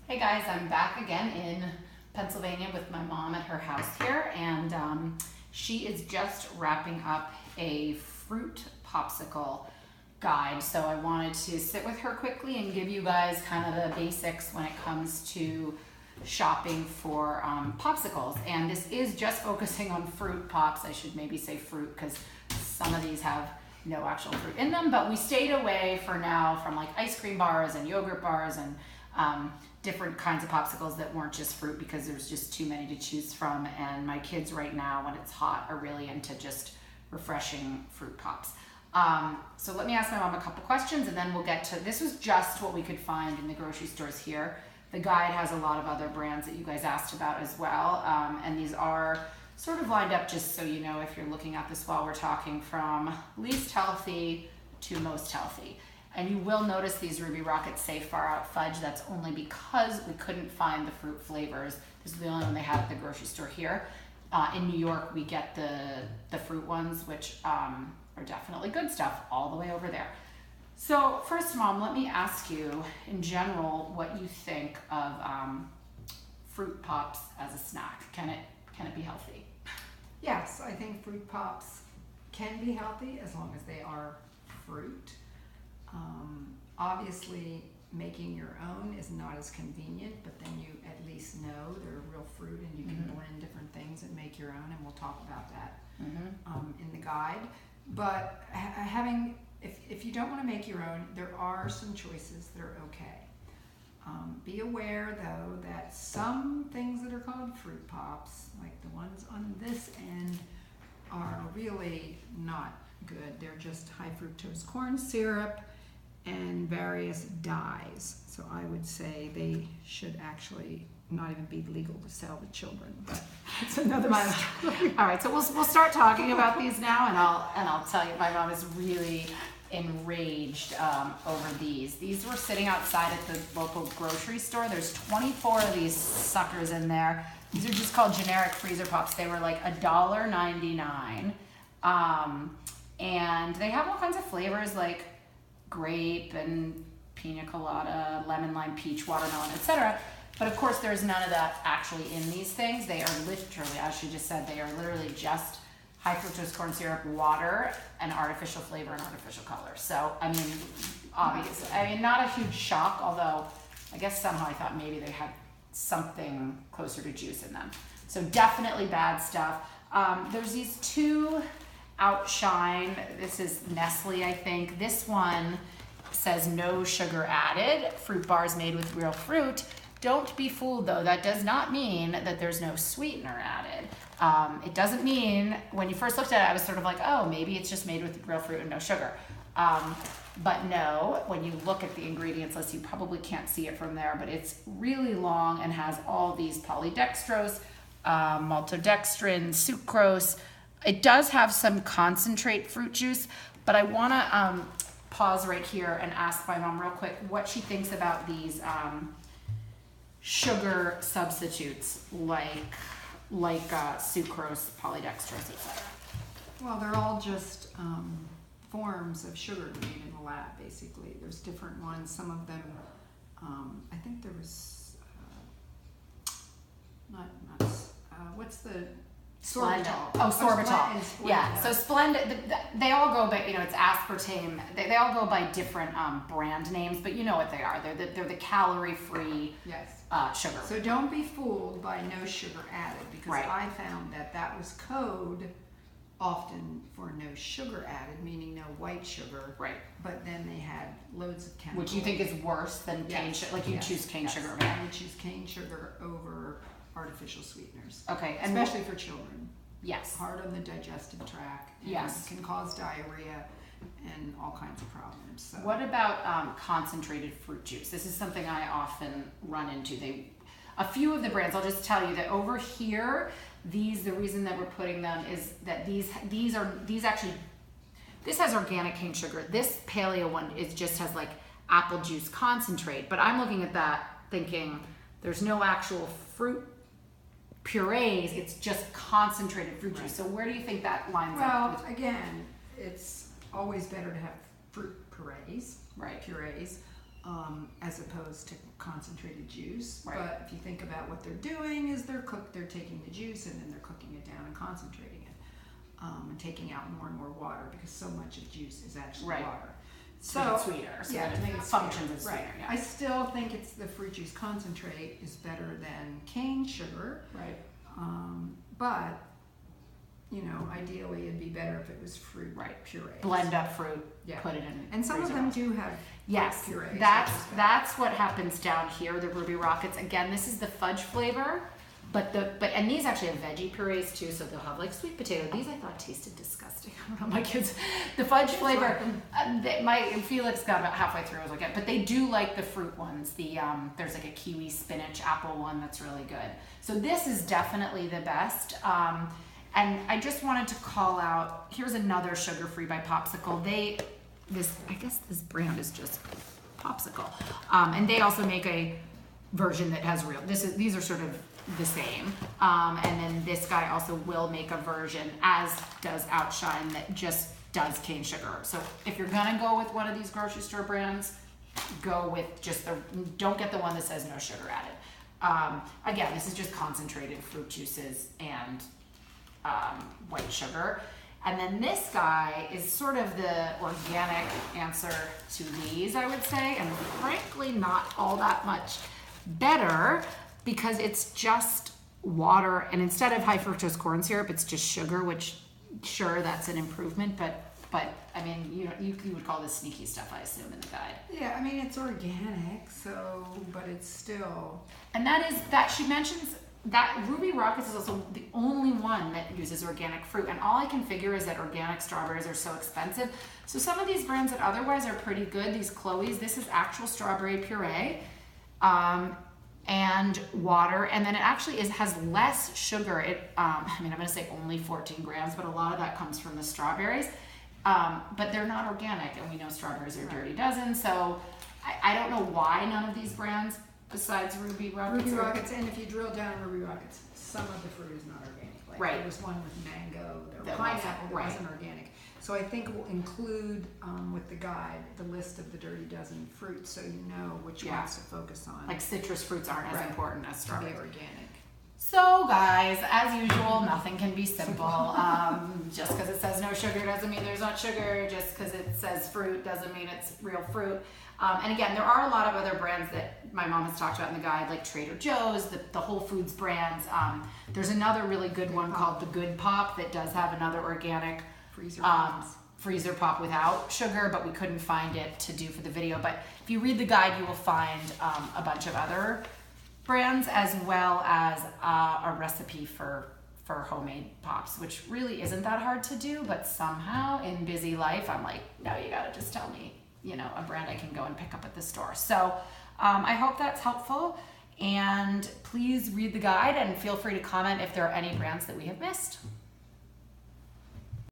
Hey guys, I'm back again in Pennsylvania with my mom at her house here, and she is just wrapping up a fruit popsicle guide. So I wanted to sit with her quickly and give you guys kind of the basics when it comes to shopping for popsicles. And this is just focusing on fruit pops. I should maybe say fruit because some of these have no actual fruit in them, but we stayed away for now from like ice cream bars and yogurt bars and different kinds of popsicles that weren't just fruit because there's just too many to choose from. And my kids right now, when it's hot, are really into just refreshing fruit pops. So let me ask my mom a couple questions and then we'll get to, this was just what we could find in the grocery stores here. The guide has a lot of other brands that you guys asked about as well. And these are sort of lined up just so you know if you're looking at this while we're talking, from least healthy to most healthy. And you will notice these Ruby Rocket Safe Far Out Fudge. That's only because we couldn't find the fruit flavors. This is the only one they have at the grocery store here. In New York, we get the fruit ones, which are definitely good stuff, all the way over there. So first, Mom, let me ask you, in general, what you think of fruit pops as a snack. Can it be healthy? Yes, I think fruit pops can be healthy as long as they are fruit. Obviously, making your own is not as convenient, but then you at least know they're real fruit and you can blend different things and make your own, and we'll talk about that in the guide. But if you don't want to make your own, there are some choices that are okay. Be aware though that some things that are called fruit pops, like the ones on this end, are really not good. They're just high fructose corn syrup and various dyes. So I would say they should actually not even be legal to sell to children, but it's another story. All right, so we'll start talking about these now, and I'll tell you, my mom is really enraged over these. These were sitting outside at the local grocery store. There's 24 of these suckers in there. These are just called generic freezer pops. They were like $1.99, and they have all kinds of flavors like grape and pina colada, lemon, lime, peach, watermelon, etc. But of course, there's none of that actually in these things. They are literally, as she just said, they are literally just high fructose corn syrup, water, and artificial flavor and artificial color. So, I mean, obviously, not a huge shock, although I guess somehow I thought maybe they had something closer to juice in them. So definitely bad stuff. There's these two Outshine. This is Nestle, I think. This one says no sugar added, fruit bars made with real fruit. Don't be fooled though, that does not mean that there's no sweetener added. It doesn't mean, when you first looked at it, I was sort of like, oh, maybe it's just made with real fruit and no sugar. But no, when you look at the ingredients list, you probably can't see it from there, but it's really long and has all these polydextrose, maltodextrin, sucrose. It does have some concentrate fruit juice, but I want to pause right here and ask my mom real quick what she thinks about these sugar substitutes like sucrose, polydextrose, etc. Well, they're all just forms of sugar made in the lab, basically. There's different ones. Some of them, I think there was, what's the... Splenda. Oh, sorbitol. Yeah. So Splenda, they all go by, it's aspartame. They all go by different brand names, but you know what they are. They're the calorie-free sugar. So don't be fooled by no sugar added, because Right. I found that was code often for no sugar added, meaning no white sugar. Right. But then they had loads of chemicals. Which you think is worse than cane sugar? Like you choose cane sugar over I would choose cane sugar over artificial sweeteners. Okay. And especially for children. Yes. Hard on the digestive tract. And Yes. can cause diarrhea and all kinds of problems. So. What about concentrated fruit juice? This is something I often run into. A few of the brands, I'll just tell you that over here, the reason that we're putting them is that these actually, this has organic cane sugar. This paleo one just has like apple juice concentrate, but I'm looking at that thinking there's no actual fruit purees, it's just concentrated fruit juice. So where do you think that lines up? Well, again, it's always better to have fruit purees. Right. Purees. as opposed to concentrated juice. Right. But if you think about what they're doing is they're taking the juice and then they're cooking it down and concentrating it, and taking out more and more water because so much of juice is actually Right. water. So it's sweeter. So yeah, that to make it it functions as sweeter. sweeter. Right. Yeah. I still think it's the fruit juice concentrate is better than cane sugar. Right. But you know, ideally it'd be better if it was fruit puree. Blend up fruit. Yeah. Put it in. And some of freezer them roll. do have Yes, puree. that's what happens down here. The Ruby Rockets. Again, this is the fudge flavor, but and these actually have veggie purees too, so they'll have like sweet potato. These I thought tasted disgusting. I don't know, my kids. The fudge flavor. My Felix got about halfway through. I was like, yeah, but they do like the fruit ones. The there's like a kiwi, spinach, apple one that's really good. So this is definitely the best. And I just wanted to call out. Here's another sugar-free by Popsicle. I guess this brand is just Popsicle, and they also make a version that has real. These are sort of the same, and then this guy also will make a version, as does Outshine, that just does cane sugar. So if you're gonna go with one of these grocery store brands, go with don't get the one that says no sugar added. Again, this is just concentrated fruit juices and white sugar. And then this guy is sort of the organic answer to these, I would say, and frankly not all that much better because it's just water, and instead of high fructose corn syrup, it's just sugar, which sure, that's an improvement, but I mean, you would call this sneaky stuff, I assume, in the guide. Yeah, I mean, it's organic, so, but it's still. And that she mentions that Ruby Rockets is also the only one that uses organic fruit, and all I can figure is that organic strawberries are so expensive. So some of these brands that otherwise are pretty good, these Chloe's, this is actual strawberry puree, and water, and then it actually has less sugar. I mean, I'm gonna say only 14 grams, but a lot of that comes from the strawberries. But they're not organic, and we know strawberries are dirty dozen, so I don't know why none of these brands, besides Ruby Rockets. And if you drill down Ruby Rockets, some of the fruit is not organic. Like Right. there was one with mango, That pineapple that wasn't, wasn't organic. So I think we'll include with the guide the list of the dirty dozen fruits, so you know which ones to focus on. Like citrus fruits aren't as important as to be strawberries. organic. So guys, as usual, nothing can be simple. Just because it says no sugar doesn't mean there's not sugar. Just because it says fruit doesn't mean it's real fruit. And again, there are a lot of other brands that my mom has talked about in the guide, like Trader Joe's, the Whole Foods brands. There's another really good one called the Good Pop that does have another organic freezer pop without sugar, but we couldn't find it to do for the video. But if you read the guide, you will find a bunch of other brands, as well as a recipe for homemade pops, which really isn't that hard to do, but somehow in busy life, I'm like, no, you gotta just tell me, a brand I can go and pick up at the store. So I hope that's helpful, and please read the guide and feel free to comment if there are any brands that we have missed.